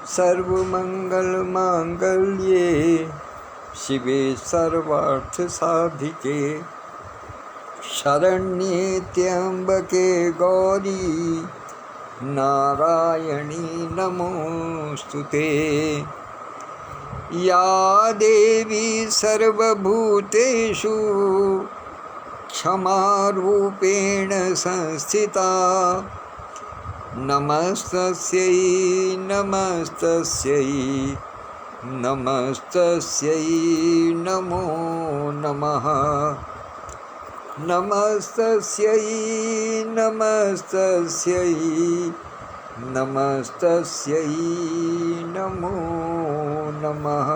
सर्वमंगलमांगल्ये शिवे सर्वार्थसाधिके शरण्ये त्र्यंबके गौरी नारायणी नमोस्तुते। या देवी सर्वभूतेषु क्षमारूपेण संस्थिता नमस्तस्यै नमस्तस्यै नमस्तस्यै नमो नमः। नमस्तस्यै नमस्तस्यै नमस्तस्यै नमो नमः।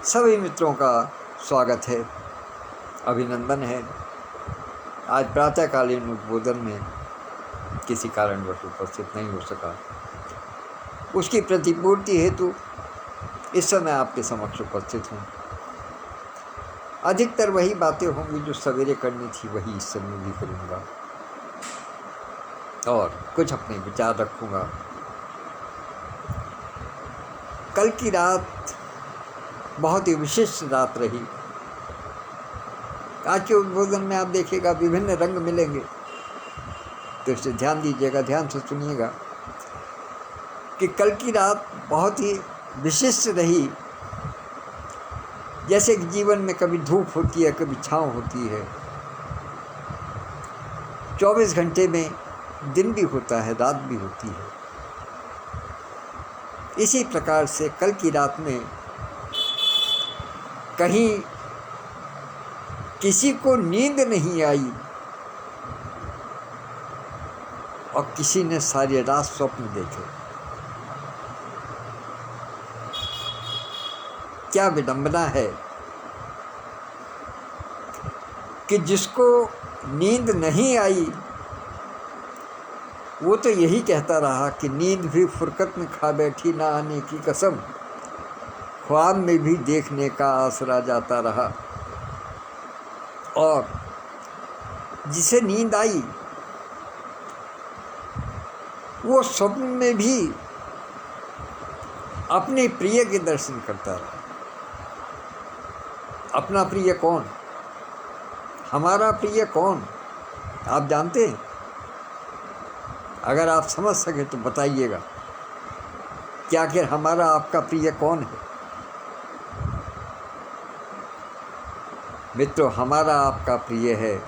सभी मित्रों का स्वागत है, अभिनंदन है। आज प्रातःकालीन उद्बोधन में किसी कारणवश उपस्थित नहीं हो सका। उसकी प्रतिपूर्ति हेतु इस समय आपके समक्ष उपस्थित हूँ। अधिकतर वही बातें होंगी जो सवेरे करनी थी, वही इस समय भी करूँगा और कुछ अपने विचार रखूँगा। कल की रात बहुत ही विशिष्ट रात रही। आज के उद्बोधन में आप देखिएगा विभिन्न रंग मिलेंगे, तो इससे ध्यान दीजिएगा, ध्यान से सुनिएगा कि कल की रात बहुत ही विशिष्ट रही। जैसे कि जीवन में कभी धूप होती है, कभी छाँव होती है। 24 घंटे में दिन भी होता है, रात भी होती है। इसी प्रकार से कल की रात में कहीं किसी को नींद नहीं आई और किसी ने सारी रात स्वप्न देखे। क्या विडंबना है कि जिसको नींद नहीं आई वो तो यही कहता रहा कि नींद भी फुरकत में खा बैठी, ना आने की कसम, ख्वाब में भी देखने का आसरा जाता रहा। और जिसे नींद आई वो स्वप्न में भी अपने प्रिय के दर्शन करता रहा। अपना प्रिय कौन, हमारा प्रिय कौन, आप जानते हैं? अगर आप समझ सके तो बताइएगा कि आखिर हमारा आपका प्रिय कौन है। मित्रों, हमारा आपका प्रिय है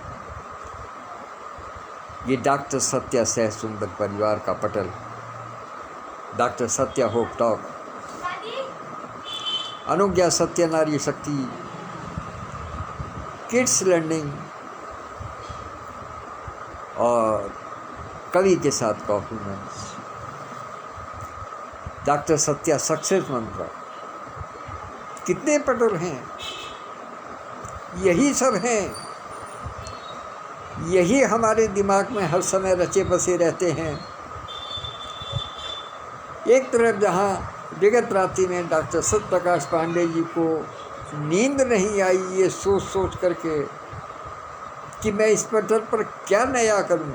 ये डॉक्टर सत्या सह सुंदर परिवार का पटल, डॉक्टर सत्या होप टॉक, अनुज्ञा सत्य नारी शक्ति, किड्स लर्निंग और कवि के साथ कॉफी मंच, डॉक्टर सत्या सक्सेस मंत्र। कितने पटल हैं, यही सब हैं। यही हमारे दिमाग में हर समय रचे बसे रहते हैं। एक तरफ जहाँ विगत रात्रि में डॉक्टर सत्यप्रकाश पांडे जी को नींद नहीं आई ये सोच सोच करके कि मैं इस पटल पर क्या नया करूं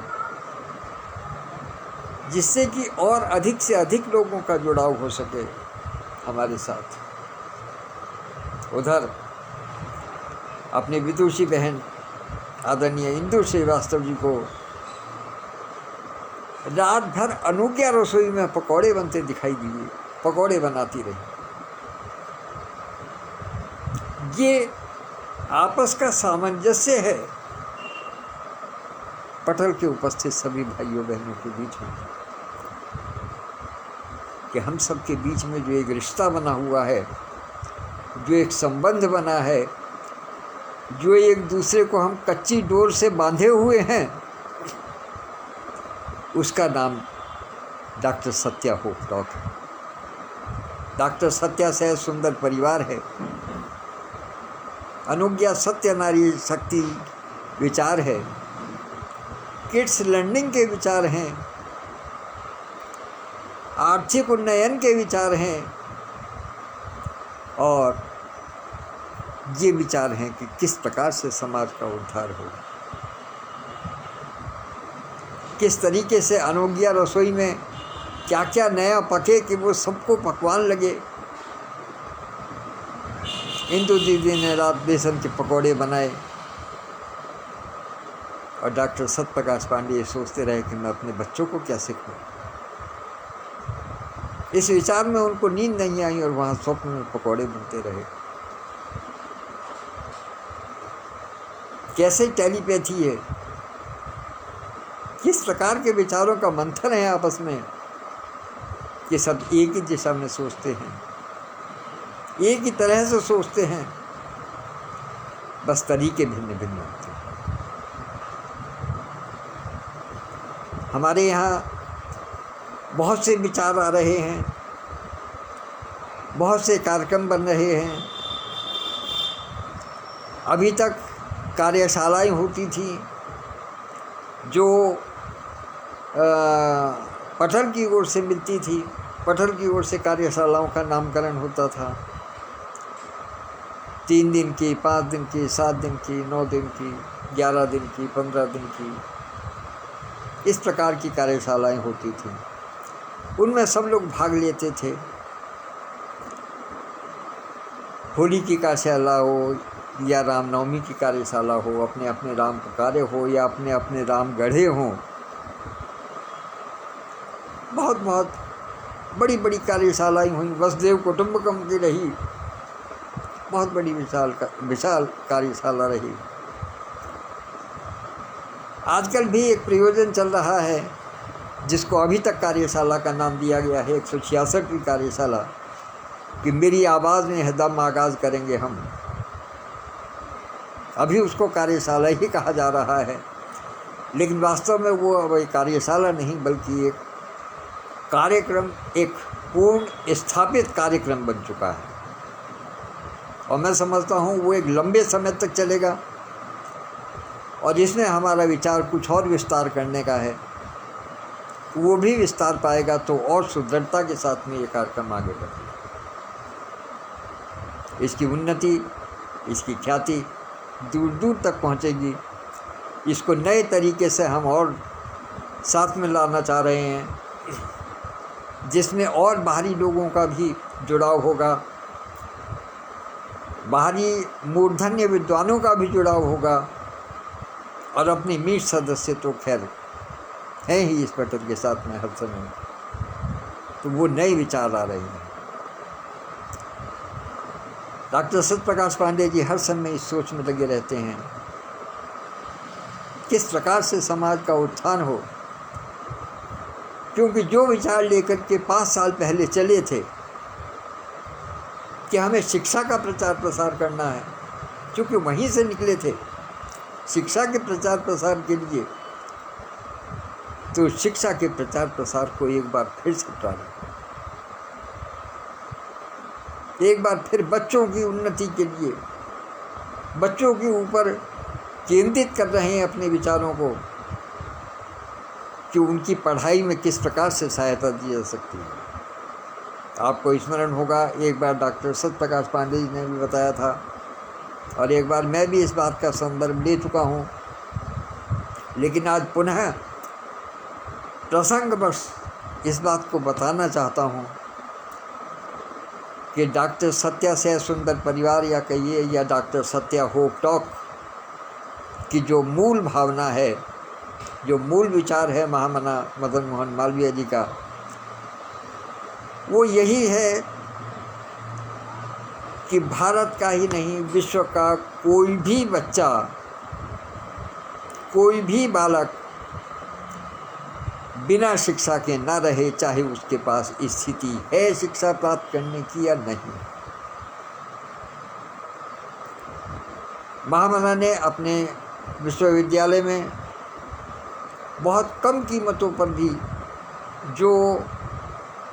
जिससे कि और अधिक से अधिक लोगों का जुड़ाव हो सके हमारे साथ। उधर अपनी विदुषी बहन आदरणीय इंदु श्रीवास्तव जी को रात भर अनुज्ञा रसोई में पकौड़े बनते दिखाई दिए, पकौड़े बनाती रही। ये आपस का सामंजस्य है पटल के उपस्थित सभी भाइयों बहनों के बीच में, कि हम सब के बीच में जो एक रिश्ता बना हुआ है, जो एक संबंध बना है, जो एक दूसरे को हम कच्ची डोर से बांधे हुए हैं, उसका नाम डॉक्टर सत्या होप टॉक है। डॉक्टर सत्या सह सुंदर परिवार है। अनुज्ञा सत्य नारी शक्ति विचार है। किड्स लर्निंग के विचार हैं। आर्थिक उन्नयन के विचार हैं। और ये विचार हैं कि किस प्रकार से समाज का उद्धार हो, किस तरीके से अनुज्ञा रसोई में क्या क्या नया पके कि वो सबको पकवान लगे। इंदु दीदी ने रात बेसन के पकौड़े बनाए और डॉक्टर सत्यप्रकाश पांडे सोचते रहे कि मैं अपने बच्चों को क्या सिखाऊं। इस विचार में उनको नींद नहीं आई और वहाँ स्वप्न में पकौड़े बनते रहे। कैसे टेलीपैथी है, किस प्रकार के विचारों का मंथन है आपस में। ये सब एक ही दिशा में सोचते हैं, एक ही तरह से सोचते हैं, बस तरीके भिन्न भिन्न होते हैं। हमारे यहाँ बहुत से विचार आ रहे हैं, बहुत से कार्यक्रम बन रहे हैं। अभी तक कार्यशालाएं होती थी जो पटल की ओर से मिलती थी, पटल की ओर से कार्यशालाओं का नामकरण होता था। 3 दिन की, 5 दिन की, 7 दिन की, 9 दिन की, 11 दिन की, 15 दिन की, इस प्रकार की कार्यशालाएं होती थी। उनमें सब लोग भाग लेते थे। होली की कार्यशाला हो या रामनवमी की कार्यशाला हो, अपने अपने राम पुकारे हो या अपने अपने राम गढ़े हों, बहुत बहुत बड़ी बड़ी कार्यशालाएं हुई। वसुदेव कुटुंबकम की रही, बहुत बड़ी विशाल कार्यशाला रही। आजकल भी एक प्रयोजन चल रहा है जिसको अभी तक कार्यशाला का नाम दिया गया है 166वीं कार्यशाला, कि मेरी आवाज़ में हदम आगाज़ करेंगे हम। अभी उसको कार्यशाला ही कहा जा रहा है, लेकिन वास्तव में वो अब एक कार्यशाला नहीं बल्कि एक कार्यक्रम, एक पूर्ण स्थापित कार्यक्रम बन चुका है। और मैं समझता हूँ वो एक लंबे समय तक चलेगा और इसमें हमारा विचार कुछ और विस्तार करने का है, वो भी विस्तार पाएगा तो और सुदृढ़ता के साथ में ये कार्यक्रम आगे बढ़ेगा। इसकी उन्नति, इसकी ख्याति दूर दूर तक पहुँचेगी। इसको नए तरीके से हम और साथ में लाना चाह रहे हैं, जिसमें और बाहरी लोगों का भी जुड़ाव होगा, बाहरी मूर्धन्य विद्वानों का भी जुड़ाव होगा, और अपनी मीठ सदस्य तो खैर हैं ही इस पटल के साथ में हर समय। तो वो नए विचार आ रहे हैं। डॉक्टर सत्यप्रकाश पांडे जी हर समय इस सोच में लगे रहते हैं किस प्रकार से समाज का उत्थान हो, क्योंकि जो विचार लेकर के 5 साल पहले चले थे कि हमें शिक्षा का प्रचार प्रसार करना है, क्योंकि वहीं से निकले थे शिक्षा के प्रचार प्रसार के लिए, तो शिक्षा के प्रचार प्रसार को एक बार फिर से प्रारंभ, एक बार फिर बच्चों की उन्नति के लिए, बच्चों के ऊपर केंद्रित कर रहे हैं अपने विचारों को कि उनकी पढ़ाई में किस प्रकार से सहायता दी जा सकती है। आपको स्मरण होगा एक बार डॉक्टर सत्यप्रकाश पांडे जी ने भी बताया था, और एक बार मैं भी इस बात का संदर्भ ले चुका हूँ, लेकिन आज पुनः प्रसंगवश इस बात को बताना चाहता हूँ कि डॉक्टर सत्या से सुंदर परिवार या कहिए या डॉक्टर सत्या होप टॉक की जो मूल भावना है, जो मूल विचार है महामना मदन मोहन मालवीय जी का, वो यही है कि भारत का ही नहीं विश्व का कोई भी बच्चा, कोई भी बालक बिना शिक्षा के ना रहे, चाहे उसके पास स्थिति है शिक्षा प्राप्त करने की या नहीं। महामना ने अपने विश्वविद्यालय में बहुत कम कीमतों पर भी जो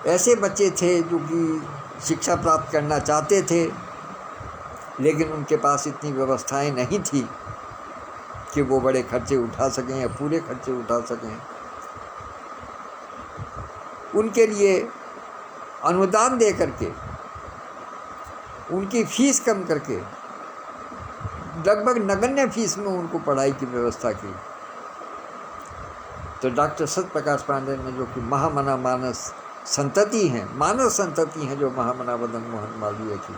ऐसे बच्चे थे जो कि शिक्षा प्राप्त करना चाहते थे, लेकिन उनके पास इतनी व्यवस्थाएं नहीं थी कि वो बड़े खर्चे उठा सकें या पूरे खर्चे उठा सकें, उनके लिए अनुदान दे करके, उनकी फीस कम करके, लगभग नगण्य फीस में उनको पढ़ाई की व्यवस्था की। तो डॉक्टर सत्यप्रकाश पांडे ने, जो कि महामना मानस संतति हैं, मानस संतति हैं जो महामना मदन मोहन मालवीय की,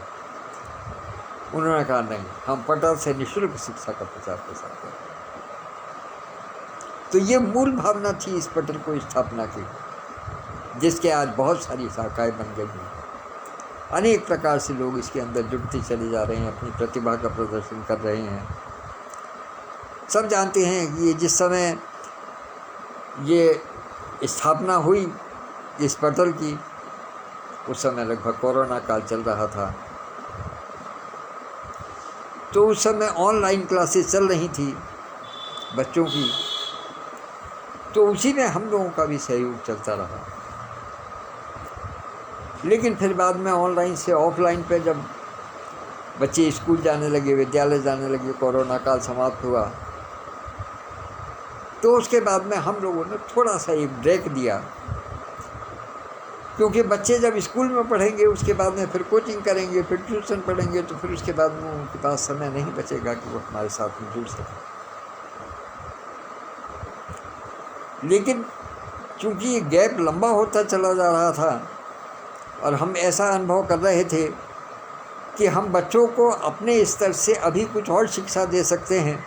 उन्होंने कहा नहीं, हम पटल से निःशुल्क शिक्षा का प्रचार प्रसार करें। तो ये मूल भावना थी इस पटल को स्थापना की, जिसके आज बहुत सारी शाखाएं बन गई हैं। अनेक प्रकार से लोग इसके अंदर जुड़ते चले जा रहे हैं, अपनी प्रतिभा का प्रदर्शन कर रहे हैं। सब जानते हैं कि ये जिस समय ये स्थापना हुई इस पटल की, उस समय लगभग कोरोना काल चल रहा था। तो उस समय ऑनलाइन क्लासेस चल रही थी बच्चों की, तो उसी में हम लोगों का भी सहयोग चलता रहा। लेकिन फिर बाद में ऑनलाइन से ऑफलाइन पे जब बच्चे स्कूल जाने लगे, विद्यालय जाने लगे, कोरोना काल समाप्त हुआ, तो उसके बाद में हम लोगों ने थोड़ा सा एक ब्रेक दिया, क्योंकि बच्चे जब स्कूल में पढ़ेंगे उसके बाद में फिर कोचिंग करेंगे, फिर ट्यूशन पढ़ेंगे, तो फिर उसके बाद में उनके पास समय नहीं बचेगा कि वो हमारे साथ में जुड़ सकें। लेकिन चूँकि ये गैप लंबा होता चला जा रहा था और हम ऐसा अनुभव कर रहे थे कि हम बच्चों को अपने स्तर से अभी कुछ और शिक्षा दे सकते हैं,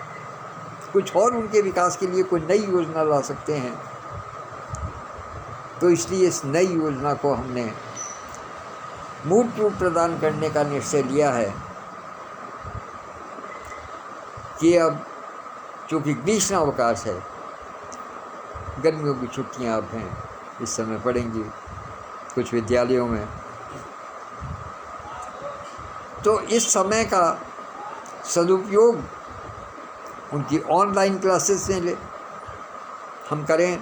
कुछ और उनके विकास के लिए कोई नई योजना ला सकते हैं, तो इसलिए इस नई योजना को हमने मूर्त रूप प्रदान करने का निश्चय लिया है कि अब चूँकि ग्रीष्मावकाश है, गर्मियों की छुट्टियां अब हैं, इस समय पड़ेंगी कुछ विद्यालयों में, तो इस समय का सदुपयोग उनकी ऑनलाइन क्लासेस में हम करें,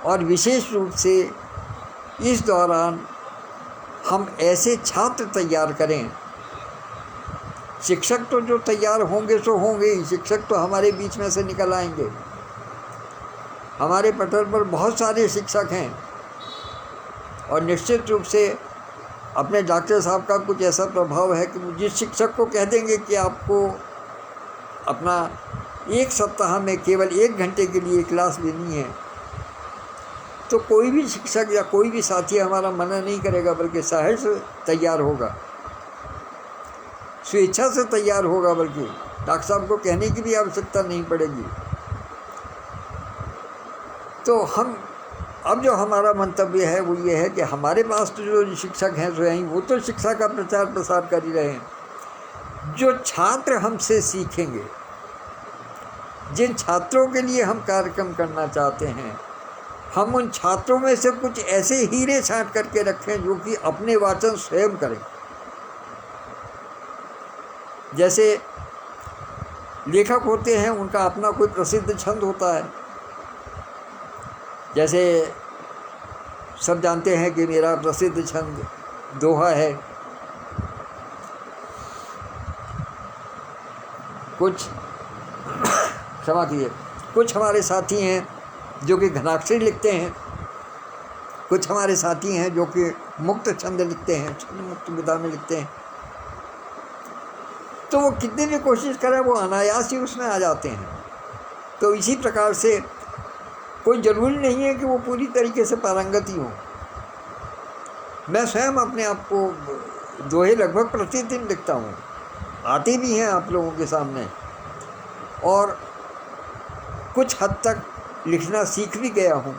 और विशेष रूप से इस दौरान हम ऐसे छात्र तैयार करें। शिक्षक तो जो तैयार होंगे सो होंगे ही, शिक्षक तो हमारे बीच में से निकल आएंगे। हमारे पटल पर बहुत सारे शिक्षक हैं और निश्चित रूप से अपने डॉक्टर साहब का कुछ ऐसा प्रभाव है कि जिस शिक्षक को कह देंगे कि आपको अपना एक सप्ताह में केवल 1 घंटे के लिए क्लास लेनी है, तो कोई भी शिक्षक या कोई भी साथी हमारा मना नहीं करेगा, बल्कि सहर्ष से तैयार होगा, स्वेच्छा से तैयार होगा, बल्कि डॉक्टर साहब को कहने की भी आवश्यकता नहीं पड़ेगी। तो हम अब जो हमारा मंतव्य है वो ये है कि हमारे पास तो जो शिक्षक हैं स्वयं वो तो शिक्षा का प्रचार प्रसार कर ही रहे हैं। जो छात्र हमसे सीखेंगे, जिन छात्रों के लिए हम कार्यक्रम करना चाहते हैं, हम उन छात्रों में से कुछ ऐसे हीरे छांट करके रखें जो कि अपने वाचन स्वयं करें। जैसे लेखक होते हैं, उनका अपना कोई प्रसिद्ध छंद होता है। जैसे सब जानते हैं कि मेरा प्रसिद्ध छंद दोहा है। कुछ क्षमा कीजिए, कुछ हमारे साथी हैं जो कि घनाक्षरी लिखते हैं, कुछ हमारे साथी हैं जो कि मुक्त छंद लिखते हैं, छंद मुक्त विधा में लिखते हैं। तो वो कितनी भी कोशिश करें वो अनायास ही उसमें आ जाते हैं। तो इसी प्रकार से कोई ज़रूरी नहीं है कि वो पूरी तरीके से पारंगत ही हो। मैं स्वयं अपने आप को दोहे लगभग प्रतिदिन लिखता हूँ, आते भी हैं आप लोगों के सामने, और कुछ हद तक लिखना सीख भी गया हूँ,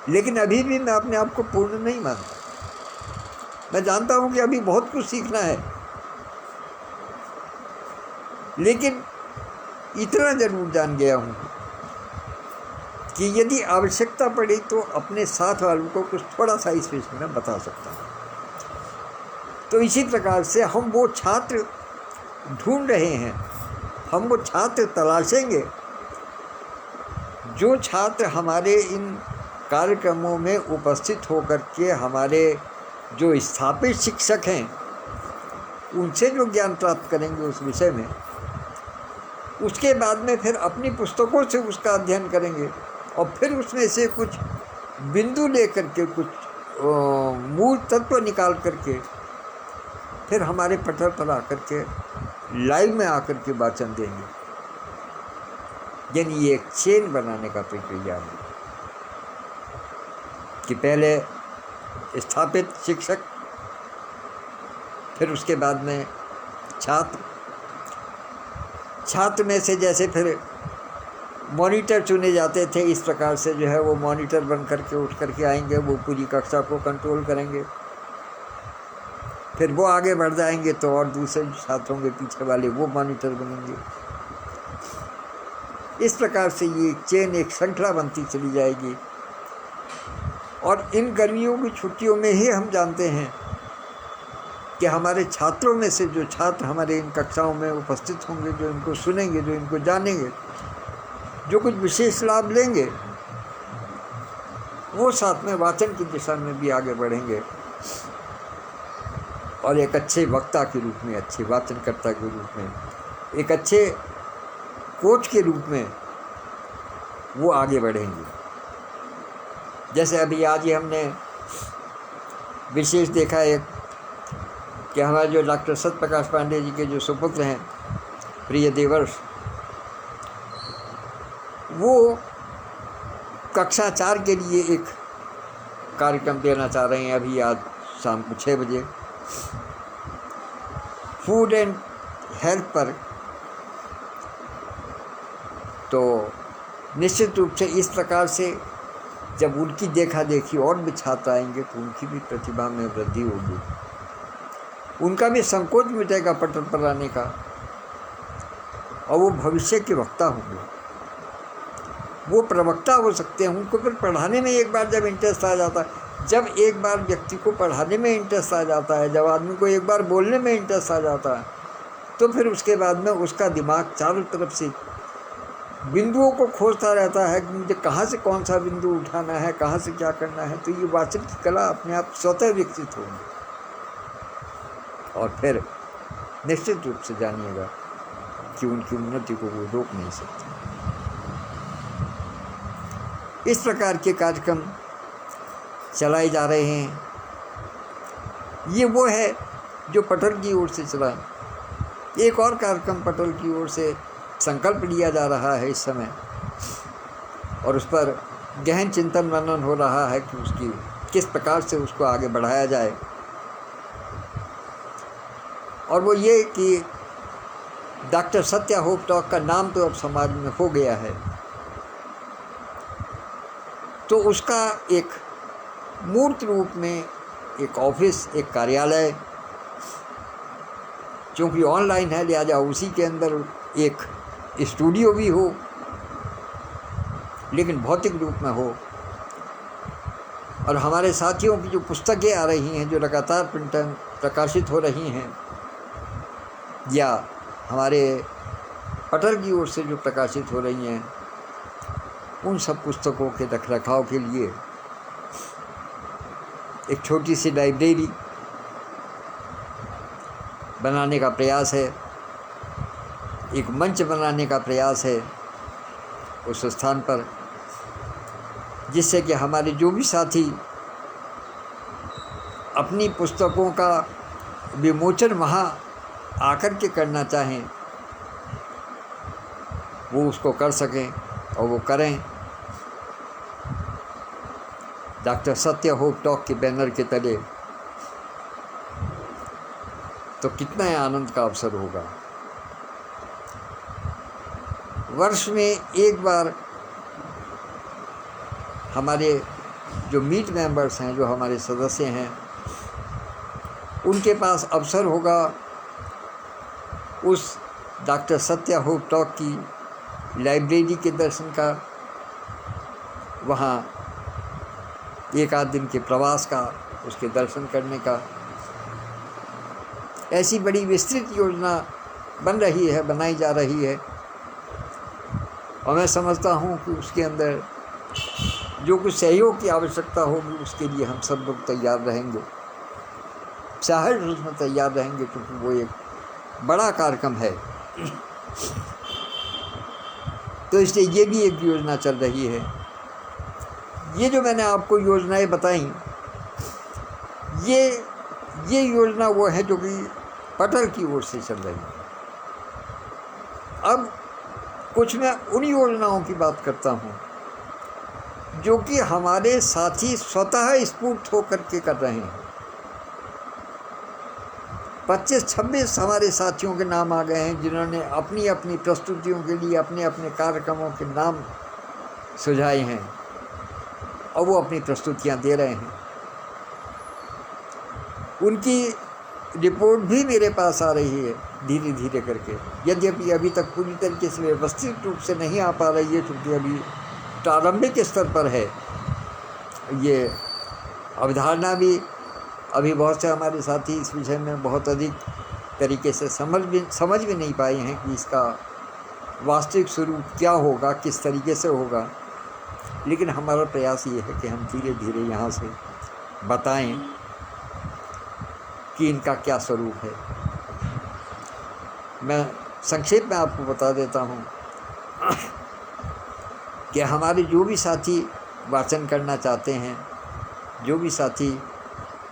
लेकिन अभी भी मैं अपने आप को पूर्ण नहीं मानता। मैं जानता हूँ कि अभी बहुत कुछ सीखना है, लेकिन इतना ज़रूर जान गया हूँ कि यदि आवश्यकता पड़ी तो अपने साथ वालों को कुछ थोड़ा सा इस विषय में बता सकता हूँ। तो इसी प्रकार से हम वो छात्र ढूंढ रहे हैं, हम वो छात्र तलाशेंगे जो छात्र हमारे इन कार्यक्रमों में उपस्थित होकर के हमारे जो स्थापित शिक्षक हैं उनसे जो ज्ञान प्राप्त करेंगे उस विषय में, उसके बाद में फिर अपनी पुस्तकों से उसका अध्ययन करेंगे और फिर उसमें से कुछ बिंदु लेकर के, कुछ मूल तत्व निकाल करके फिर हमारे पटल पर आकर के लाइव में आकर के वाचन देंगे। यानी ये एक चेन बनाने का प्रक्रिया है कि पहले स्थापित शिक्षक, फिर उसके बाद में छात्र में से जैसे फिर मॉनिटर चुने जाते थे, इस प्रकार से जो है वो मॉनिटर बन करके उठ करके आएंगे, वो पूरी कक्षा को कंट्रोल करेंगे। फिर वो आगे बढ़ जाएंगे तो और दूसरे छात्रों के पीछे वाले वो मॉनिटर बनेंगे। इस प्रकार से ये चेन, एक श्रृंखला बनती चली जाएगी। और इन गर्मियों की छुट्टियों में ही हम जानते हैं कि हमारे छात्रों में से जो छात्र हमारे इन कक्षाओं में उपस्थित होंगे, जो इनको सुनेंगे, जो इनको जानेंगे, जो कुछ विशेष लाभ लेंगे, वो साथ में वाचन की दिशा में भी आगे बढ़ेंगे और एक अच्छे वक्ता के रूप में, अच्छे वाचनकर्ता के रूप में, एक अच्छे कोच के रूप में वो आगे बढ़ेंगे। जैसे अभी आज ही हमने विशेष देखा है कि हमारे जो डॉक्टर सत्यप्रकाश पांडे जी के जो सुपुत्र हैं प्रिय देवर्ष, वो कक्षा 4 के लिए एक कार्यक्रम देना चाह रहे हैं अभी आज शाम को 6 बजे, फूड एंड हेल्थ पर। तो निश्चित रूप से इस प्रकार से जब उनकी देखा देखी और भी छात्र आएंगे तो उनकी भी प्रतिभा में वृद्धि होगी, उनका भी संकोच मिटेगा पटल पर आने का, और वो भविष्य के वक्ता होंगे, वो प्रवक्ता हो सकते हैं। उनको फिर पढ़ाने में एक बार जब इंटरेस्ट आ जाता है, जब एक बार व्यक्ति को पढ़ाने में इंटरेस्ट आ जाता है, जब आदमी को एक बार बोलने में इंटरेस्ट आ जाता है, तो फिर उसके बाद में उसका दिमाग चारों तरफ से बिंदुओं को खोजता रहता है कि मुझे कहाँ से कौन सा बिंदु उठाना है, कहाँ से क्या करना है। तो ये वाचन की कला अपने आप स्वतः विकसित होगी और फिर निश्चित रूप से जानिएगा कि उनकी उन्नति को वो रोक नहीं सकते। इस प्रकार के कार्यक्रम चलाए जा रहे हैं। ये वो है जो पटल की ओर से चला। एक और कार्यक्रम पटल की ओर से संकल्प लिया जा रहा है इस समय, और उस पर गहन चिंतन मनन हो रहा है कि उसकी किस प्रकार से उसको आगे बढ़ाया जाए। और वो ये कि डॉक्टर सत्या होप टॉक का नाम तो अब समाज में हो गया है, तो उसका एक मूर्त रूप में एक ऑफिस, एक कार्यालय, क्योंकि ऑनलाइन है लिहाजा उसी के अंदर एक स्टूडियो भी हो, लेकिन भौतिक रूप में हो। और हमारे साथियों की जो पुस्तकें आ रही हैं, जो लगातार प्रकाशित हो रही हैं, या हमारे पटल की ओर से जो प्रकाशित हो रही हैं, उन सब पुस्तकों के रखरखाव के लिए एक छोटी सी लाइब्रेरी बनाने का प्रयास है, एक मंच बनाने का प्रयास है उस स्थान पर, जिससे कि हमारे जो भी साथी अपनी पुस्तकों का विमोचन वहाँ आकर के करना चाहें, वो उसको कर सकें और वो करें। डॉक्टर सत्या होप टॉक के बैनर के तले तो कितना आनंद का अवसर होगा। वर्ष में एक बार हमारे जो मीट मेंबर्स हैं, जो हमारे सदस्य हैं, उनके पास अवसर होगा उस डॉक्टर सत्या होप टॉक की लाइब्रेरी के दर्शन का, वहाँ एक आध दिन के प्रवास का, उसके दर्शन करने का। ऐसी बड़ी विस्तृत योजना बन रही है, बनाई जा रही है, और मैं समझता हूँ कि उसके अंदर जो कुछ सहयोग की आवश्यकता होगी उसके लिए हम सब लोग तैयार रहेंगे, सहज रूप में तैयार रहेंगे, क्योंकि वो एक बड़ा कार्यक्रम है। तो इसलिए ये भी एक योजना चल रही है। ये जो मैंने आपको योजनाएं बताई, ये योजना वो है जो कि पटल की ओर से चल रही है। अब कुछ मैं उन योजनाओं की बात करता हूँ जो कि हमारे साथी स्वतः स्फूर्त होकर के कर रहे हैं। 25-26 हमारे साथियों के नाम आ गए हैं जिन्होंने अपनी अपनी प्रस्तुतियों के लिए अपने अपने कार्यक्रमों के नाम सुझाए हैं और वो अपनी प्रस्तुतियां दे रहे हैं। उनकी रिपोर्ट भी मेरे पास आ रही है धीरे धीरे करके, यद्यपि अभी तक पूरी तरीके से व्यवस्थित रूप से नहीं आ पा रही है क्योंकि अभी प्रारंभिक स्तर पर है। ये अवधारणा भी अभी बहुत से हमारे साथी इस विषय में बहुत अधिक तरीके से समझ भी नहीं पाए हैं कि इसका वास्तविक स्वरूप क्या होगा, किस तरीके से होगा। लेकिन हमारा प्रयास ये है कि हम धीरे धीरे यहाँ से बताएं कि इनका क्या स्वरूप है। मैं संक्षेप में आपको बता देता हूँ कि हमारे जो भी साथी वाचन करना चाहते हैं, जो भी साथी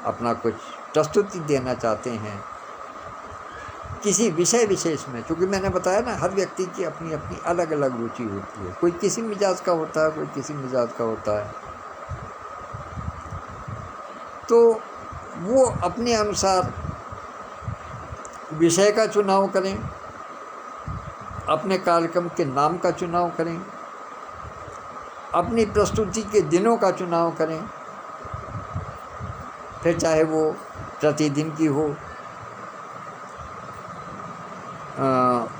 अपना कुछ प्रस्तुति देना चाहते हैं किसी विषय विशेष में, क्योंकि मैंने बताया ना हर व्यक्ति की अपनी अपनी अलग अलग रुचि होती है, कोई किसी मिजाज का होता है, कोई किसी मिजाज का होता है, तो वो अपने अनुसार विषय का चुनाव करें, अपने कार्यक्रम के नाम का चुनाव करें, अपनी प्रस्तुति के दिनों का चुनाव करें, फिर चाहे वो प्रतिदिन की हो,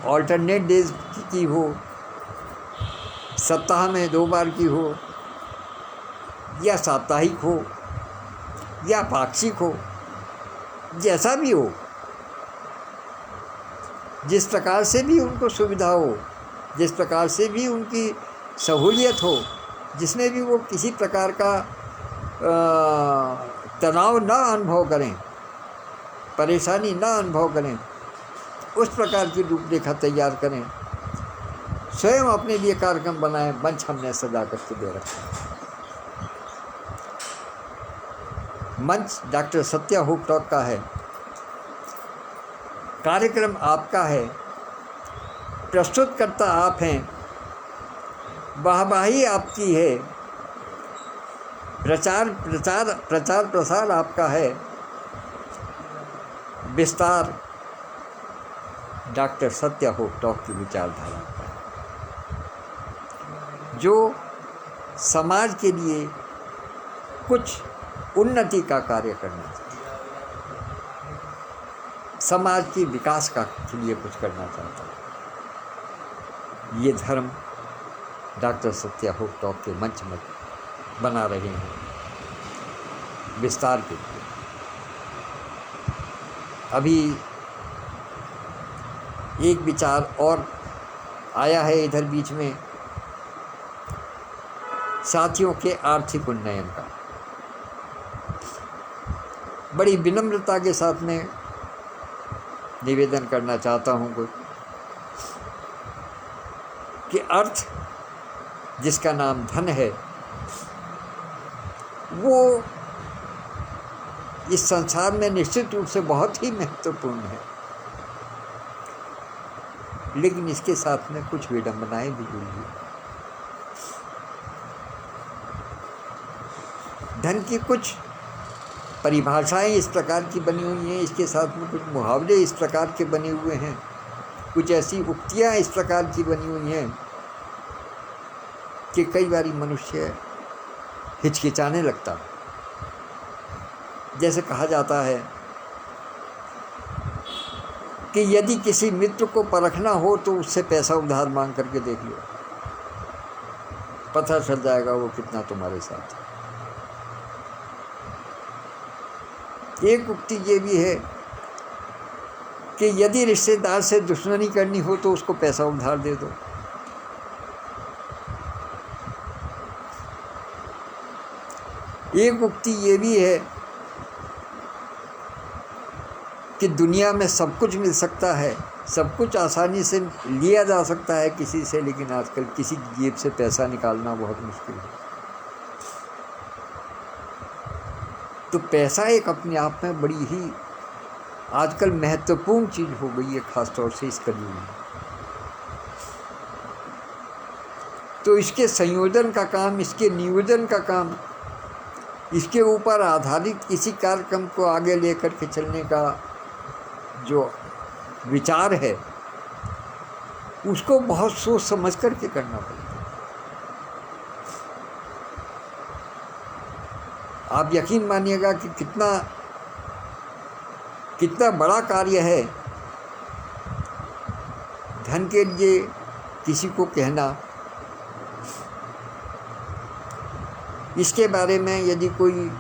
ऑल्टरनेट डेज की हो, सप्ताह में 2 बार की हो, या साप्ताहिक हो, या पाक्षिक हो, जैसा भी हो, जिस प्रकार से भी उनको सुविधा हो, जिस प्रकार से भी उनकी सहूलियत हो, जिसमें भी वो किसी प्रकार का तनाव ना अनुभव करें, परेशानी ना अनुभव करें, उस प्रकार की रूपरेखा तैयार करें। स्वयं अपने लिए कार्यक्रम बनाएं। मंच हमने सजा करके दे रखा है। मंच डॉक्टर सत्या होप टॉक का है, कार्यक्रम आपका है, प्रस्तुतकर्ता आप हैं, वाहवाही आपकी है, प्रचार प्रसार आपका है, विस्तार डॉक्टर सत्या होप टॉक की विचारधारा का है, जो समाज के लिए कुछ उन्नति का कार्य करना चाहता है, समाज की विकास का के लिए कुछ करना चाहता है। ये धर्म डॉक्टर सत्या होप टॉक के मंच में बना रहे हैं विस्तार के लिए। अभी एक विचार और आया है इधर बीच में, साथियों के आर्थिक उन्नयन का। बड़ी विनम्रता के साथ में निवेदन करना चाहता हूँ कि अर्थ जिसका नाम धन है, वो इस संसार में निश्चित रूप से बहुत ही महत्वपूर्ण है, लेकिन इसके साथ में कुछ विडंबनाएं भी जुड़ी हैं। धन की कुछ परिभाषाएं इस प्रकार की बनी हुई हैं, इसके साथ में कुछ मुहावरे इस प्रकार के बने हुए हैं, कुछ ऐसी उक्तियां इस प्रकार की बनी हुई हैं कि कई बार मनुष्य हिचकिचाने लगता। जैसे कहा जाता है कि यदि किसी मित्र को परखना हो तो उससे पैसा उधार मांग करके देख लो, पता चल जाएगा वो कितना तुम्हारे साथ है। एक उक्ति ये भी है कि यदि रिश्तेदार से दुश्मनी करनी हो तो उसको पैसा उधार दे दो। एक उक्ति ये भी है कि दुनिया में सब कुछ मिल सकता है, सब कुछ आसानी से लिया जा सकता है किसी से, लेकिन आजकल किसी की जेब से पैसा निकालना बहुत मुश्किल है। तो पैसा एक अपने आप में बड़ी ही आजकल महत्वपूर्ण चीज़ हो गई है, ख़ास तौर से इस कलयुग में। तो इसके संयोजन का काम, इसके नियोजन का काम, इसके ऊपर आधारित किसी कार्यक्रम को आगे लेकर के चलने का जो विचार है उसको बहुत सोच समझ करके करना पड़ेगा। आप यकीन मानिएगा कि कितना बड़ा कार्य है धन के लिए किसी को कहना। इसके बारे में यदि कोई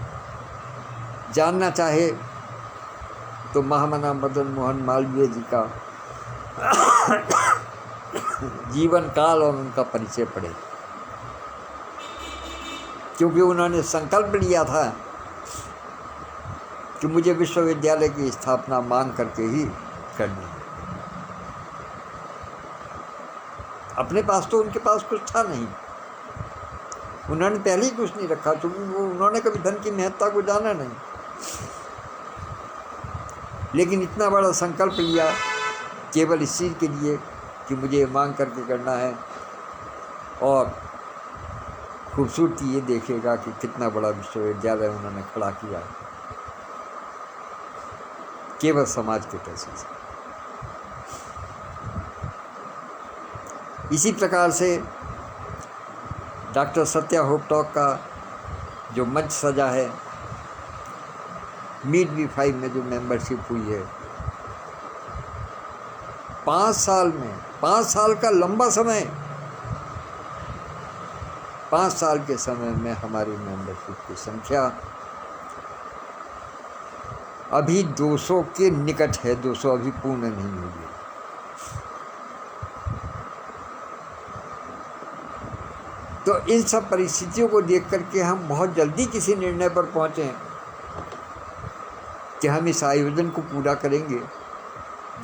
जानना चाहे तो महामना मदन मोहन मालवीय जी का जीवन काल और उनका परिचय पढ़े, क्योंकि उन्होंने संकल्प लिया था कि मुझे विश्वविद्यालय की स्थापना मांग करके ही करनी है। अपने पास तो उनके पास कुछ था नहीं, उन्होंने पहले ही कुछ नहीं रखा, क्योंकि उन्होंने कभी धन की महत्ता को जाना नहीं। लेकिन इतना बड़ा संकल्प लिया केवल इस चीज़ के लिए कि मुझे मांग करके करना है। और खूबसूरती ये देखेगा कि कितना बड़ा विश्वविद्यालय उन्होंने खड़ा किया केवल समाज के पैसे से। इसी प्रकार से डॉक्टर सत्या होपटॉक का जो मंच सजा है, मीट V5 में जो मेंबरशिप हुई है, 5 साल में, 5 साल का लंबा समय, 5 साल के समय में हमारी मेंबरशिप की संख्या अभी 200 के निकट है। 200 अभी पूर्ण नहीं हुई है। तो इन सब परिस्थितियों को देख करके हम बहुत जल्दी किसी निर्णय पर पहुँचे कि हम इस आयोजन को पूरा करेंगे,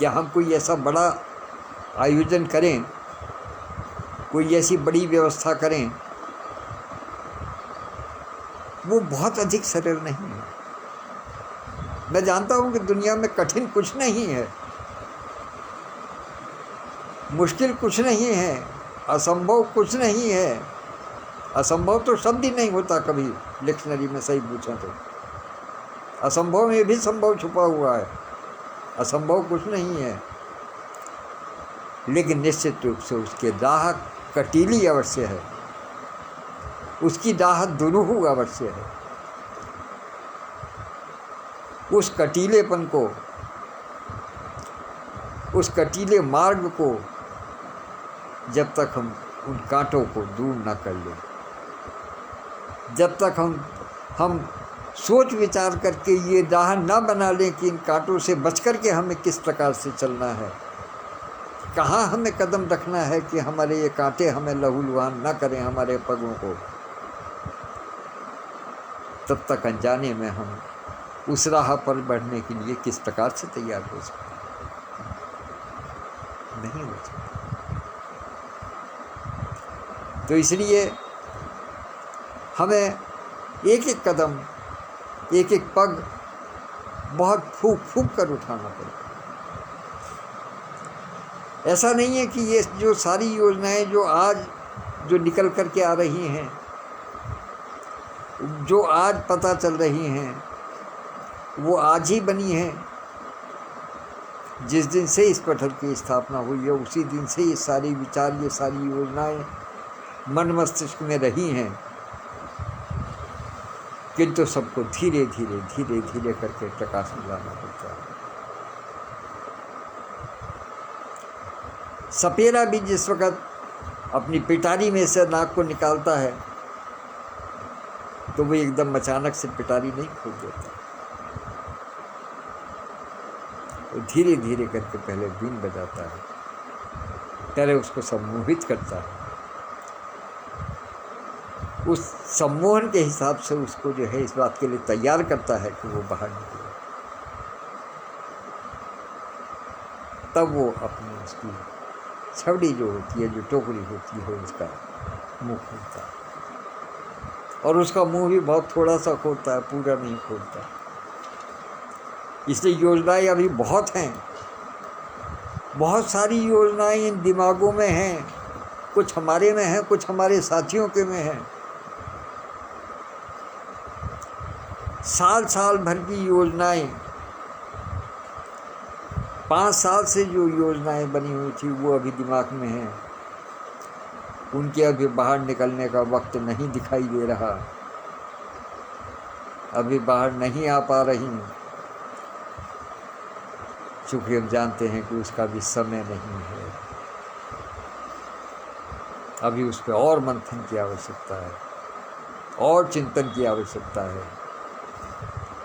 या हम कोई ऐसा बड़ा आयोजन करें, कोई ऐसी बड़ी व्यवस्था करें, वो बहुत अधिक सरल नहीं है। मैं जानता हूँ कि दुनिया में कठिन कुछ नहीं है, मुश्किल कुछ नहीं है, असंभव कुछ नहीं है। असंभव तो शब्द ही नहीं होता कभी डिक्शनरी में, सही पूछें तो। असंभव में भी संभव छुपा हुआ है, असंभव कुछ नहीं है। लेकिन निश्चित रूप से उसके राह कटीली अवश्य है, उसकी राह दुरूह अवश्य है। उस कटीलेपन को, उस कटीले मार्ग को जब तक हम उन कांटों को दूर ना कर लें, जब तक हम सोच विचार करके ये राह ना बना लें कि इन कांटों से बच कर के हमें किस प्रकार से चलना है, कहाँ हमें कदम रखना है कि हमारे ये कांटे हमें लहूलुहान ना करें हमारे पगों को, तब तक अनजाने में हम उस राह पर बढ़ने के लिए किस प्रकार से तैयार हो सकते नहीं हो सकते। तो इसलिए हमें एक एक कदम, एक एक पग बहुत फूंक फूंक कर उठाना पड़ेगा। ऐसा नहीं है कि ये जो सारी योजनाएं जो आज जो निकल कर के आ रही हैं, जो आज पता चल रही हैं, वो आज ही बनी हैं। जिस दिन से इस पटल की स्थापना हुई है उसी दिन से ये सारी विचार, ये सारी योजनाएं मन मस्तिष्क में रही हैं, किंतु सबको धीरे धीरे धीरे धीरे करके प्रकाश में लाना पड़ता है। सपेरा भी जिस वक़्त अपनी पिटारी में से नाक को निकालता है तो वो एकदम अचानक से पिटारी नहीं खोल देता, वो धीरे धीरे करके पहले बीन बजाता है, पहले उसको सम्मोहित करता है, उस सम्मोहन के हिसाब से उसको जो है इस बात के लिए तैयार करता है कि वो बाहर निकले, तब वो अपनी उसकी छवड़ी जो होती है, जो टोकरी होती है, उसका मुंह खोलता है। और उसका मुंह भी बहुत थोड़ा सा खोलता है, पूरा नहीं खोलता। इसलिए योजनाएं अभी बहुत हैं, बहुत सारी योजनाएं इन दिमागों में हैं, कुछ हमारे में है, कुछ हमारे साथियों के में है। साल साल भर की योजनाएं, 5 साल से जो योजनाएं बनी हुई थी वो अभी दिमाग में हैं। उनके अभी बाहर निकलने का वक्त नहीं दिखाई दे रहा, अभी बाहर नहीं आ पा रही, चूँकि हम जानते हैं कि उसका भी समय नहीं है। अभी उस पर और मंथन की आवश्यकता है, और चिंतन की आवश्यकता है,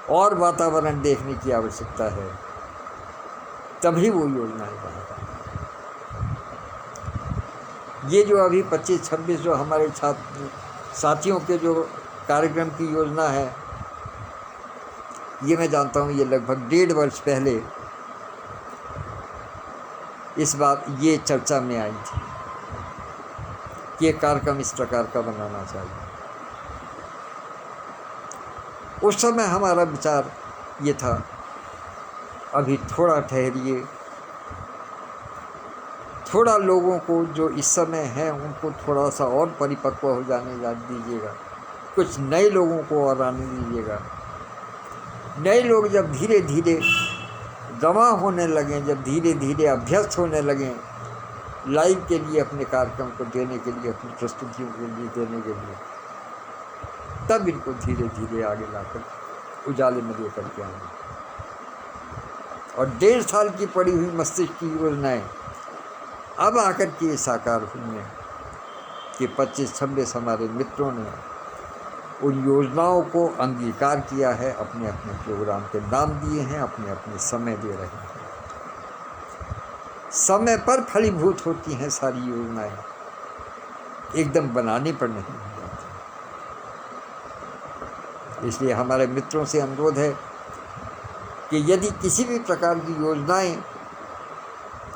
और वातावरण देखने की आवश्यकता है, तभी वो योजनाएं बाहर आएंगी। ये जो अभी 25-26 जो हमारे छात्र साथियों के जो कार्यक्रम की योजना है, ये मैं जानता हूँ ये लगभग 1.5 वर्ष पहले इस बात ये चर्चा में आई थी कि ये कार्यक्रम इस प्रकार का बनाना चाहिए। उस समय हमारा विचार ये था, अभी थोड़ा ठहरिए, थोड़ा लोगों को जो इस समय है उनको थोड़ा सा और परिपक्व हो जाने दीजिएगा, कुछ नए लोगों को और आने दीजिएगा। नए लोग जब धीरे धीरे जमा होने लगें, जब धीरे धीरे अभ्यस्त होने लगें लाइव के लिए, अपने कार्यक्रम को देने के लिए, अपनी प्रस्तुतियों के लिए देने के लिए, तब इनको धीरे धीरे आगे लाकर उजाले में लेकर के आएंगे। और 1.5 साल की पड़ी हुई मस्तिष्क की योजनाएं अब आकर के साकार हुई हैं कि 25-26 हमारे मित्रों ने उन योजनाओं को अंगीकार किया है, अपने अपने प्रोग्राम के नाम दिए हैं, अपने अपने समय दे रहे हैं। समय पर फलीभूत होती हैं सारी योजनाएं, एकदम बनाने पर नहीं हो जाती। इसलिए हमारे मित्रों से अनुरोध है कि यदि किसी भी प्रकार की योजनाएं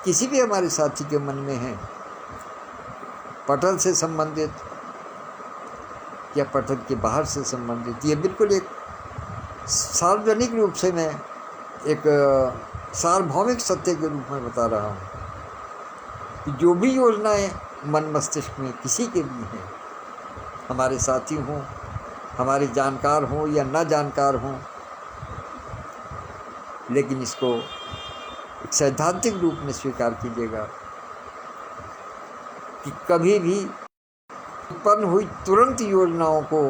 किसी भी हमारे साथी के मन में हैं, पठन से संबंधित या पठन के बाहर से संबंधित, ये बिल्कुल एक सार्वजनिक रूप से मैं एक सार्वभौमिक सत्य के रूप में बता रहा हूँ कि जो भी योजनाएं मन मस्तिष्क में किसी के भी हैं, हमारे साथी हों, हमारे जानकार हों या न जानकार हों, लेकिन इसको एक सैद्धांतिक रूप में स्वीकार कीजिएगा कि कभी भी उत्पन्न हुई तुरंत योजनाओं को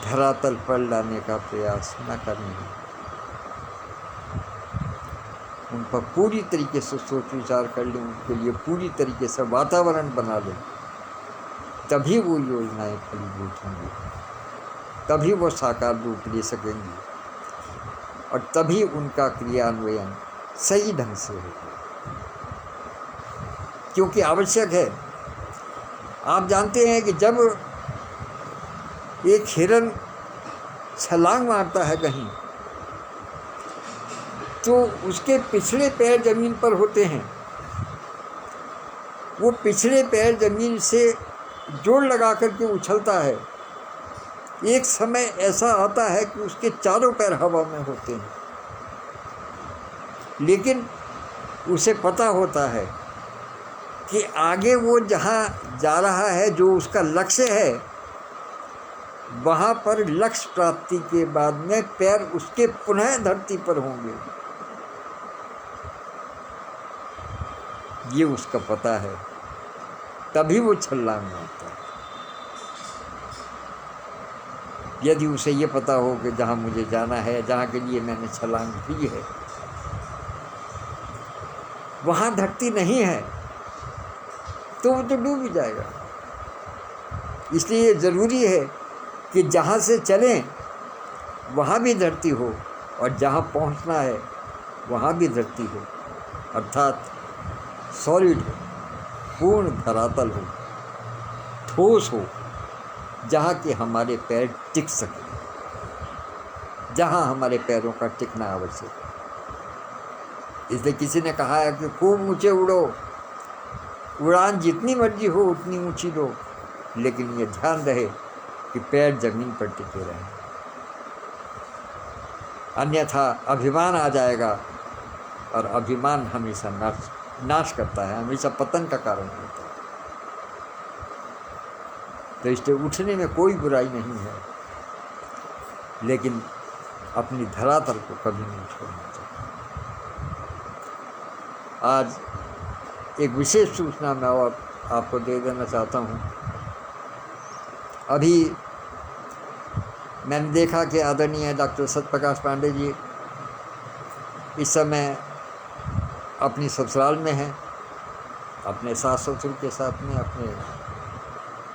धरातल पर लाने का प्रयास न करना है। उन पर पूरी तरीके से सोच विचार कर लें, उनके लिए पूरी तरीके से वातावरण बना लें, तभी वो योजनाएं फलीभूत होंगी, तभी वो साकार रूप ले सकेंगी और तभी उनका क्रियान्वयन सही ढंग से होगा, क्योंकि आवश्यक है। आप जानते हैं कि जब एक हिरन छलांग मारता है कहीं, तो उसके पिछले पैर जमीन पर होते हैं, वो पिछले पैर जमीन से जोड़ लगा करके उछलता है। एक समय ऐसा आता है कि उसके चारों पैर हवा में होते हैं, लेकिन उसे पता होता है कि आगे वो जहाँ जा रहा है, जो उसका लक्ष्य है, वहाँ पर लक्ष्य प्राप्ति के बाद में पैर उसके पुनः धरती पर होंगे, ये उसका पता है, तभी वो छलांग मारता है। यदि उसे ये पता हो कि जहाँ मुझे जाना है, जहाँ के लिए मैंने छलांग की है, वहाँ धरती नहीं है, तो वो तो डूब ही जाएगा। इसलिए ज़रूरी है कि जहाँ से चलें वहाँ भी धरती हो, और जहाँ पहुँचना है वहाँ भी धरती हो, अर्थात सॉलिड हो, पूर्ण धरातल हो, ठोस हो, जहाँ के हमारे पैर टिक सकें, जहाँ हमारे पैरों का टिकना आवश्यक है। इसलिए किसी ने कहा है कि खूब ऊंचे उड़ो, उड़ान जितनी मर्जी हो उतनी ऊंची लो, लेकिन ये ध्यान रहे कि पैर जमीन पर टिके रहें, अन्यथा अभिमान आ जाएगा, और अभिमान हमेशा नाश करता है, हमेशा पतन का कारण होता है। तो इसलिए उठने में कोई बुराई नहीं है, लेकिन अपनी धरातल को कभी नहीं छोड़ना चाहिए। आज एक विशेष सूचना मैं और आपको दे देना चाहता हूँ। अभी मैंने देखा कि आदरणीय डॉक्टर सत्यप्रकाश पांडे जी इस समय अपनी ससुराल में हैं, अपने सास ससुर के साथ में, अपने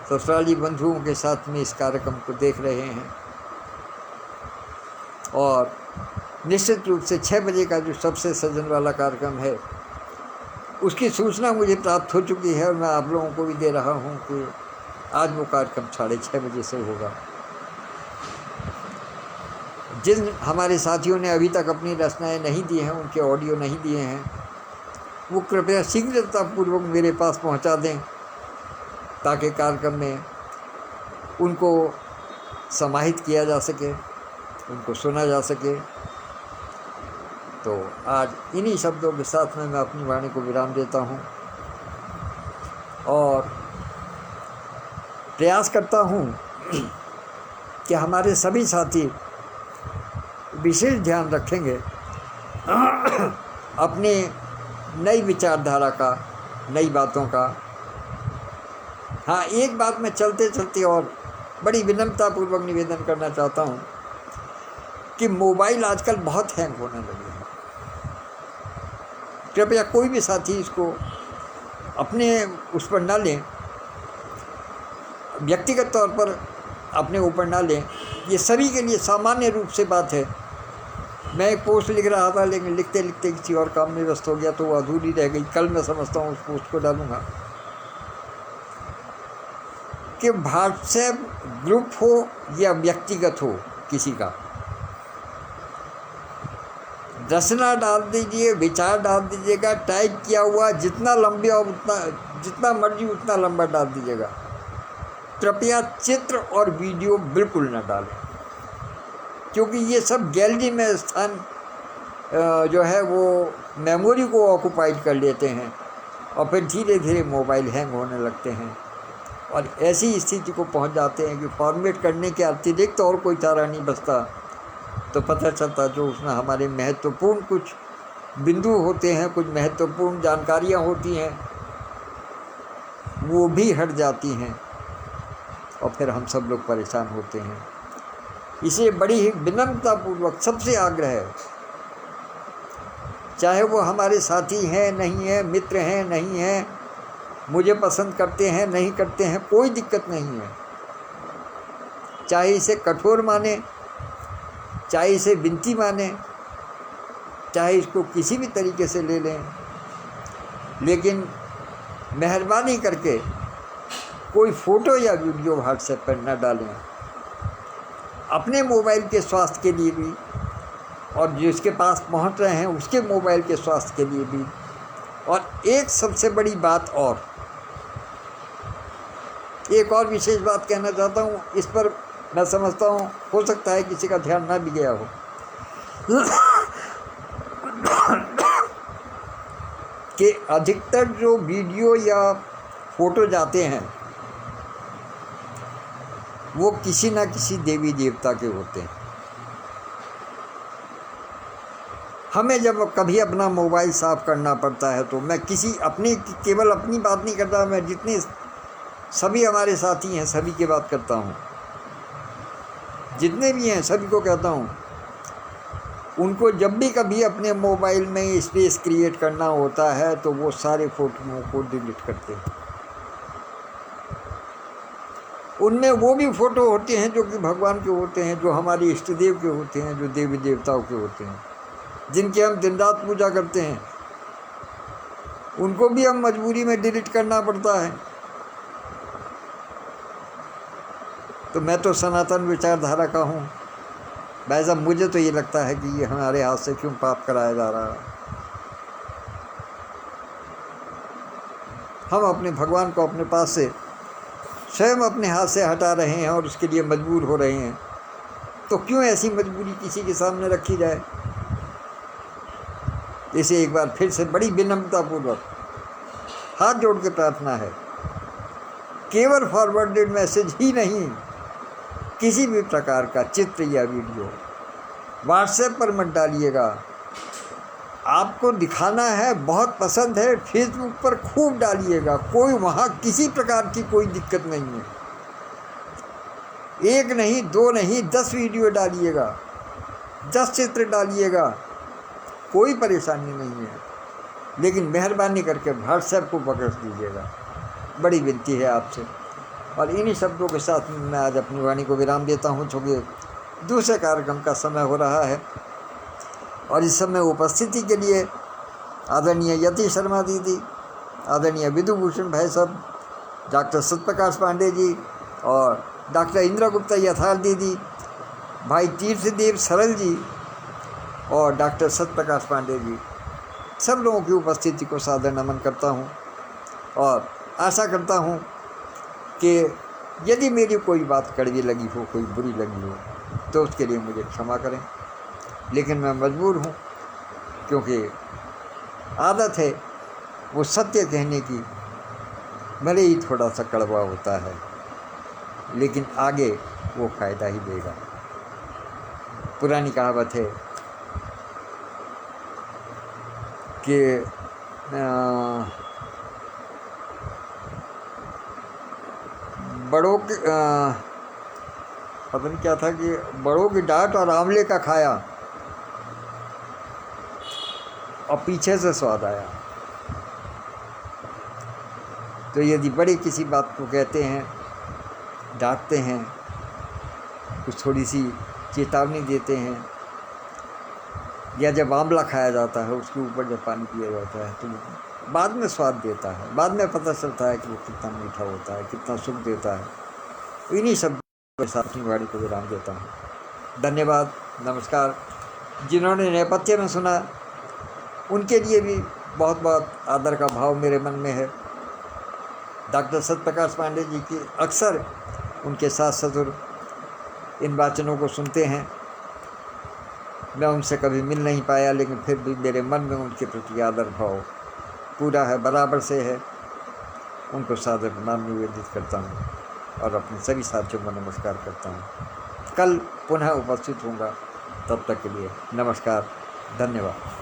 ससुराली बंधुओं के साथ में इस कार्यक्रम को देख रहे हैं। और निश्चित रूप से 6 बजे का जो सबसे सजन वाला कार्यक्रम है, उसकी सूचना मुझे प्राप्त हो चुकी है और मैं आप लोगों को भी दे रहा हूं कि आज वो कार्यक्रम 6:30 बजे से होगा। जिन हमारे साथियों ने अभी तक अपनी रचनाएं नहीं दी हैं, उनके ऑडियो नहीं दिए हैं, वो कृपया शीघ्रतापूर्वक मेरे पास पहुंचा दें, ताकि कार्यक्रम में उनको समाहित किया जा सके, उनको सुना जा सके। तो आज इन्हीं शब्दों के साथ में मैं अपनी वाणी को विराम देता हूं और प्रयास करता हूं कि हमारे सभी साथी विशेष ध्यान रखेंगे अपने नई विचारधारा का, नई बातों का। हाँ, एक बात मैं चलते चलते और बड़ी विनम्रतापूर्वक निवेदन करना चाहता हूँ कि मोबाइल आजकल बहुत हैंग होने लगे हैं। कृपया कोई भी साथी इसको अपने उस पर ना लें, व्यक्तिगत तौर पर अपने ऊपर ना लें। ये सभी के लिए सामान्य रूप से बात है। मैं एक पोस्ट लिख रहा था, लेकिन लिखते लिखते किसी और काम में व्यस्त हो गया तो वो अधूरी रह गई। कल मैं समझता हूँ उस पोस्ट को डालूँगा कि व्हाट्सएप ग्रुप हो या व्यक्तिगत हो किसी का, रचना डाल दीजिए, विचार डाल दीजिएगा, टाइप किया हुआ जितना लंबे और उतना जितना मर्जी उतना लंबा डाल दीजिएगा। कृपया चित्र और वीडियो बिल्कुल न डालें, क्योंकि ये सब गैलरी में स्थान जो है वो मेमोरी को ऑक्युपाइड कर लेते हैं और फिर धीरे धीरे मोबाइल हैंग होने लगते हैं और ऐसी स्थिति को पहुंच जाते हैं कि फॉर्मेट करने के अतिरिक्त और कोई चारा नहीं बचता। तो पता चलता जो उसमें हमारे महत्वपूर्ण कुछ बिंदु होते हैं, कुछ महत्वपूर्ण जानकारियां होती हैं, वो भी हट जाती हैं और फिर हम सब लोग परेशान होते हैं। इसे बड़ी ही विनम्रतापूर्वक सबसे आग्रह है, चाहे वो हमारे साथी हैं नहीं हैं, मित्र हैं नहीं हैं, मुझे पसंद करते हैं नहीं करते हैं, कोई दिक्कत नहीं है। चाहे इसे कठोर माने, चाहे इसे विनती माने, चाहे इसको किसी भी तरीके से ले लें, लेकिन मेहरबानी करके कोई फ़ोटो या वीडियो व्हाट्सएप पर न डालें। अपने मोबाइल के स्वास्थ्य के लिए भी और जिसके पास पहुंच रहे हैं उसके मोबाइल के स्वास्थ्य के लिए भी। और एक सबसे बड़ी बात और, एक और विशेष बात कहना चाहता हूँ, इस पर मैं समझता हूँ हो सकता है किसी का ध्यान ना भी गया हो। कि अधिकतर जो वीडियो या फोटो जाते हैं वो किसी न किसी देवी देवता के होते हैं। हमें जब कभी अपना मोबाइल साफ़ करना पड़ता है तो मैं केवल अपनी बात नहीं करता, मैं जितने सभी हमारे साथी हैं सभी की बात करता हूँ, जितने भी हैं सभी को कहता हूँ, उनको जब भी कभी अपने मोबाइल में स्पेस क्रिएट करना होता है तो वो सारे फ़ोटोओं को डिलीट करते हैं। उनमें वो भी फ़ोटो होते हैं जो कि भगवान के होते हैं, जो हमारे इष्ट देव के होते हैं, जो देवी देवताओं के होते हैं, जिनकी हम दिन रात पूजा करते हैं, उनको भी हम मजबूरी में डिलीट करना पड़ता है। तो मैं तो सनातन विचारधारा का हूँ भाई साहब, मुझे तो ये लगता है कि ये हमारे हाथ से क्यों पाप कराया जा रहा है। हम अपने भगवान को अपने पास से स्वयं अपने हाथ से हटा रहे हैं और उसके लिए मजबूर हो रहे हैं, तो क्यों ऐसी मजबूरी किसी के सामने रखी जाए। इसे एक बार फिर से बड़ी विनम्रतापूर्वक हाथ जोड़ के प्रार्थना है, केवल फॉरवर्डेड मैसेज ही नहीं, किसी भी प्रकार का चित्र या वीडियो व्हाट्सएप पर मत डालिएगा। आपको दिखाना है, बहुत पसंद है, फेसबुक पर खूब डालिएगा, कोई वहाँ किसी प्रकार की कोई दिक्कत नहीं है। एक नहीं, दो नहीं, 10 वीडियो डालिएगा, 10 चित्र डालिएगा, कोई परेशानी नहीं है, लेकिन मेहरबानी करके व्हाट्सएप को पकड़ दीजिएगा, बड़ी विनती है आपसे। और इन्हीं शब्दों के साथ मैं आज अपनी वाणी को विराम देता हूँ, चूँकि दूसरे कार्यक्रम का समय हो रहा है। और इस समय उपस्थिति के लिए आदरणीय यति शर्मा दीदी, आदरणीय विधुभूषण भाई साहब, डॉक्टर सत्यप्रकाश पांडे जी और डॉक्टर इंदिरा गुप्ता यथार्थ दीदी, भाई तीर्थदेव सरल जी और डॉक्टर सत्यप्रकाश पांडे जी, सब लोगों की उपस्थिति को सादर नमन करता हूँ। और आशा करता हूँ कि यदि मेरी कोई बात कड़वी लगी हो, कोई बुरी लगी हो, तो उसके लिए मुझे क्षमा करें, लेकिन मैं मजबूर हूँ, क्योंकि आदत है वो सत्य कहने की, भले ही थोड़ा सा कड़वा होता है, लेकिन आगे वो फ़ायदा ही देगा। पुरानी कहावत है कि बड़ों के पता नहीं क्या था, कि बड़ों की डांट और आंवले का खाया और पीछे से स्वाद आया। तो यदि बड़े किसी बात को कहते हैं, डांटते हैं, कुछ थोड़ी सी चेतावनी देते हैं, या जब आंवला खाया जाता है उसके ऊपर जब पानी पिया जाता है, तो बाद में स्वाद देता है, बाद में पता चलता है कि वो कितना मीठा होता है, कितना सुख देता है। इन्हीं सब के साथ अपनी वाणी को विराम देता हूँ। धन्यवाद, नमस्कार। जिन्होंने नेपथ्य में सुना उनके लिए भी बहुत बहुत आदर का भाव मेरे मन में है। डॉक्टर सत्यप्रकाश पांडे जी की अक्सर उनके सास ससुर इन वाचनों को सुनते हैं। मैं उनसे कभी मिल नहीं पाया, लेकिन फिर भी मेरे मन में उनके प्रति आदर भाव पूरा है, बराबर से है। उनको सादर प्रणाम निवेदित करता हूँ और अपने सभी साथियों को नमस्कार करता हूँ। कल पुनः उपस्थित होऊंगा, तब तक के लिए नमस्कार, धन्यवाद।